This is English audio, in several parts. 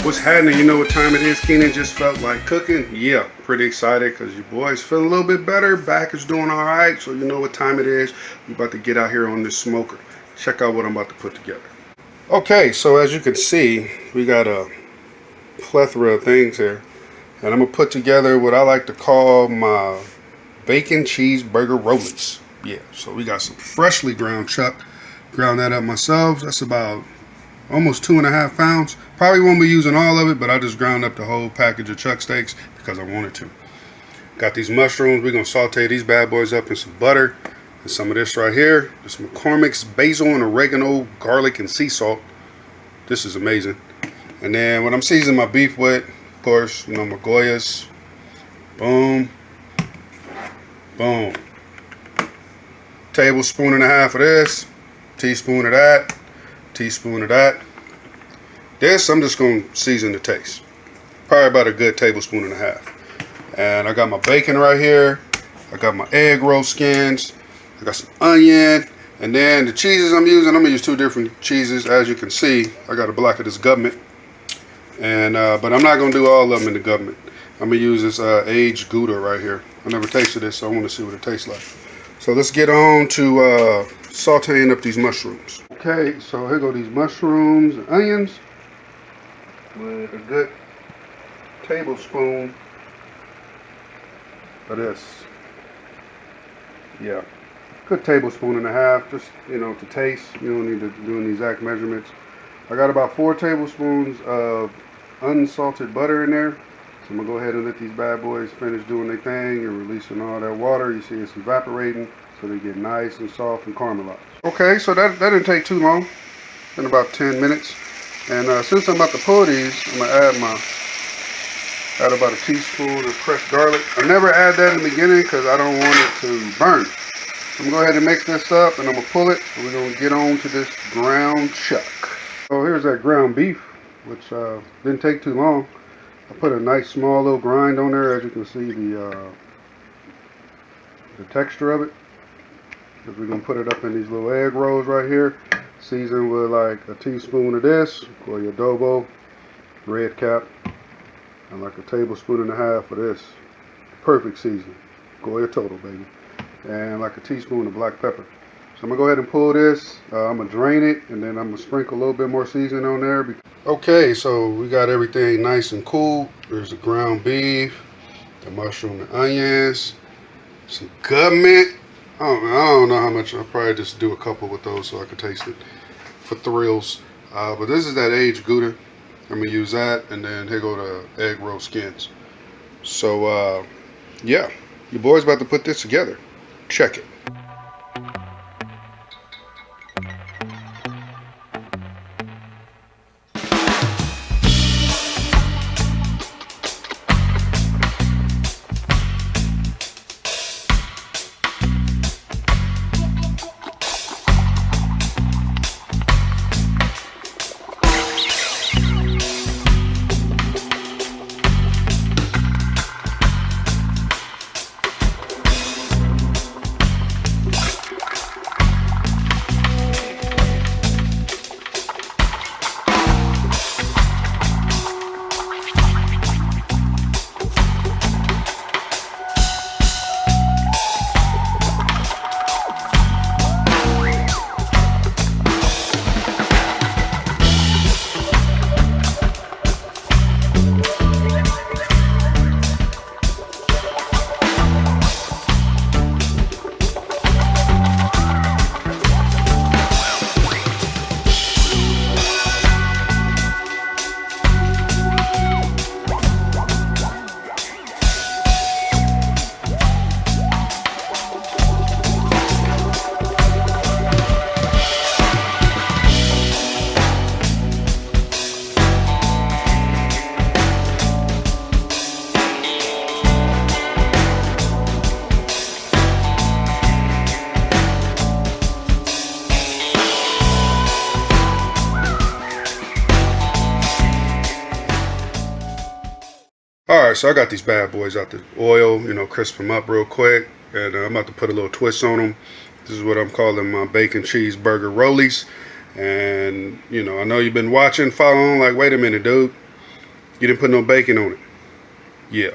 What's happening? You know what time it is? Keenan just felt like cooking. Yeah, pretty excited because your boy's feeling a little bit better. Back is doing all right, so you know what time it is. We about to get out here on this smoker. Check out what I'm about to put together. Okay, so as you can see, we got a plethora of things here. And I'm going to put together what I like to call my Bacon Cheeseburger Rollies. Yeah, so we got some freshly ground chuck. Ground that up myself. That's about almost 2.5 pounds. Probably won't be using all of it, but I just ground up the whole package of chuck steaks because I wanted to. Got these mushrooms. We're going to saute these bad boys up in some butter. And some of this right here. This McCormick's basil and oregano, garlic, and sea salt. This is amazing. And then what I'm seasoning my beef with, of course, you know, my Goyas. Boom. Boom. Tablespoon and a half of this. Teaspoon of that. Teaspoon of that. This I'm just going to season the taste. Probably about a good tablespoon and a half. And I got my bacon right here. I got my egg roll skins. I got some onion. And then the cheeses I'm using, I'm going to use 2 different cheeses. As you can see, I got a block of this government. And but I'm not going to do all of them in the government. I'm going to use this aged gouda right here. I never tasted this, so I want to see what it tastes like. So let's get on to sauteing up these mushrooms. Okay, so here go these mushrooms and onions with a good tablespoon of this. Yeah, good tablespoon and a half, just, you know, to taste. You don't need to do any exact measurements. I got about 4 tablespoons of unsalted butter in there. So I'm gonna go ahead and let these bad boys finish doing their thing and releasing all that water. You see it's evaporating, so they get nice and soft and caramelized. Okay, so that didn't take too long, in about 10 minutes. And since I'm about to pull these, I'm gonna add about a teaspoon of crushed garlic. I never add that in the beginning because I don't want it to burn. So I'm gonna go ahead and mix this up, and I'm gonna pull it, and we're gonna get on to this ground chuck. So here's that ground beef, which didn't take too long. I put a nice small little grind on there, as you can see the texture of it. Because we're going to put it up in these little egg rolls right here. Season with like a teaspoon of this, Goya adobo, red cap, and like a tablespoon and a half of this. Perfect season. Goya total, baby. And like a teaspoon of black pepper. So I'm going to go ahead and pull this. I'm going to drain it, and then I'm going to sprinkle a little bit more seasoning on there. Okay, so we got everything nice and cool. There's the ground beef, the mushroom and onions, some government. I don't know how much. I'll probably just do a couple with those so I can taste it for thrills. But this is that aged gouda. I'm going to use that, and then here go the egg roll skins. So, yeah, your boy's about to put this together. Check it. Alright, so I got these bad boys out the oil, you know, crisp them up real quick. And I'm about to put a little twist on them. This is what I'm calling my Bacon Cheeseburger Rollies. And, you know, I know you've been watching, following, like, wait a minute, dude. You didn't put no bacon on it. Yeah.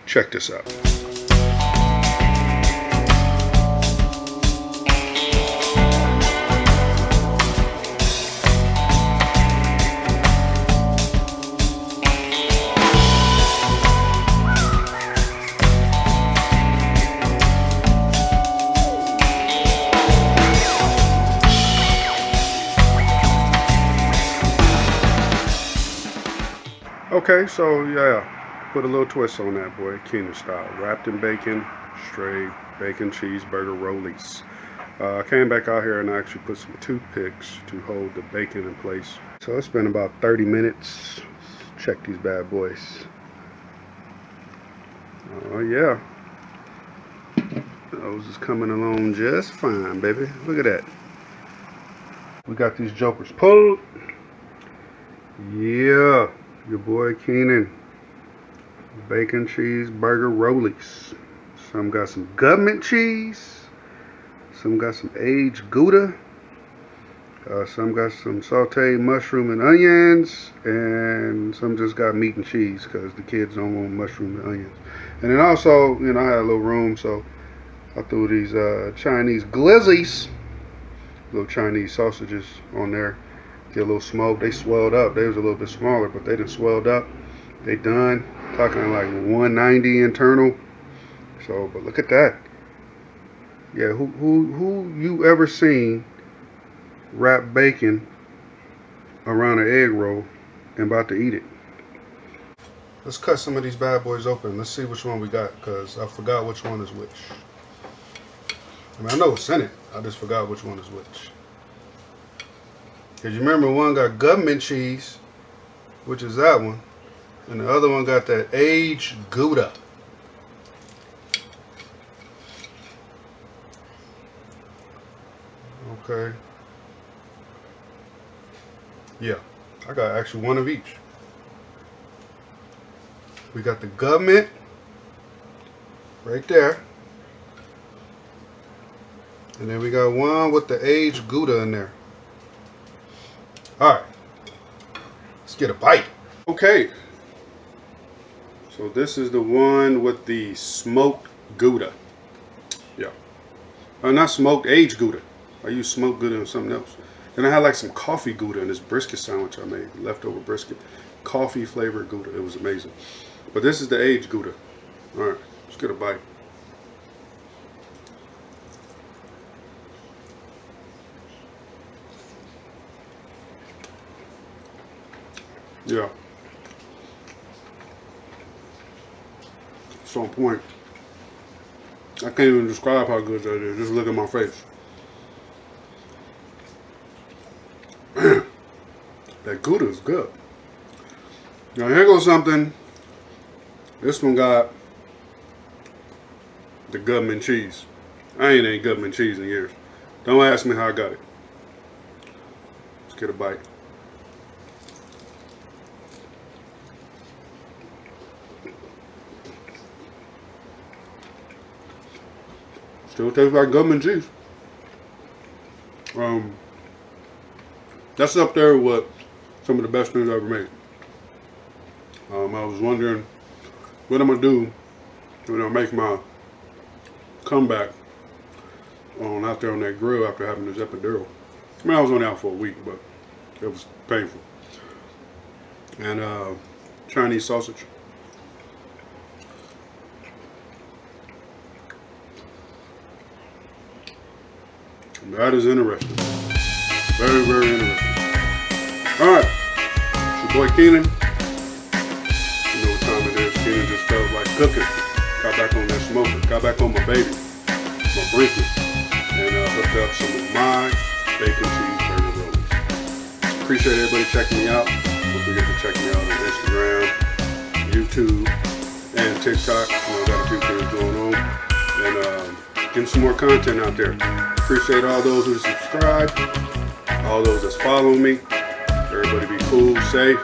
Check this out. Okay, so yeah, put a little twist on that, boy, Keenan style. Wrapped in bacon, straight bacon cheeseburger rollies. I came back out here and I actually put some toothpicks to hold the bacon in place. So it's been about 30 minutes. Check these bad boys. Oh yeah. Those is coming along just fine, baby. Look at that. We got these jokers pulled. Yeah. Your boy Keenan. Bacon cheeseburger rollies. Some got some government cheese. Some got some aged gouda. Some got some sauteed mushroom and onions. And some just got meat and cheese because the kids don't want mushroom and onions. And then also, you know, I had a little room, so I threw these Chinese glizzies. Little Chinese sausages on there. Get a little smoke. They swelled up. They was a little bit smaller, but they done swelled up. They done. Talking like 190 internal. So, but look at that. Yeah, who you ever seen wrap bacon around an egg roll and about to eat it? Let's cut some of these bad boys open. Let's see which one we got, because I forgot which one is which. I mean, I know it's in it. I just forgot which one is which. Because you remember one got government cheese, which is that one. And the other one got that aged gouda. Okay. Yeah, I got actually one of each. We got the government right there. And then we got one with the aged gouda in there. Alright, let's get a bite. Okay, so this is the one with the smoked gouda. Yeah, not smoked, aged gouda. I used smoked gouda on something else. Then I had like some coffee gouda in this brisket sandwich I made, leftover brisket. Coffee flavored gouda, it was amazing. But this is the aged gouda. Alright, let's get a bite. Yeah. It's on point. I can't even describe how good that is. Just look at my face. That gouda is good. Now here goes something. This one got the government cheese. I ain't ate government cheese in years. Don't ask me how I got it. Let's get a bite. Still tastes like government cheese. That's up there with some of the best things I've ever made. I was wondering what I'm gonna do when I make my comeback out there on that grill after having this epidural. I mean, I was only out for a week, but it was painful. And Chinese sausage. That is interesting. Very, very interesting. Alright. It's your boy Keenan. You know what time it is. Keenan just felt like cooking. Got back on that smoker. Got back on my baby. My brisket. And hooked up some of my bacon cheeseburger rollies. Appreciate everybody checking me out. Don't forget to check me out on Instagram, YouTube, and TikTok. You know, got a few things going on. And getting some more content out there. Appreciate all those who subscribe, all those that's following me. Everybody be cool, safe.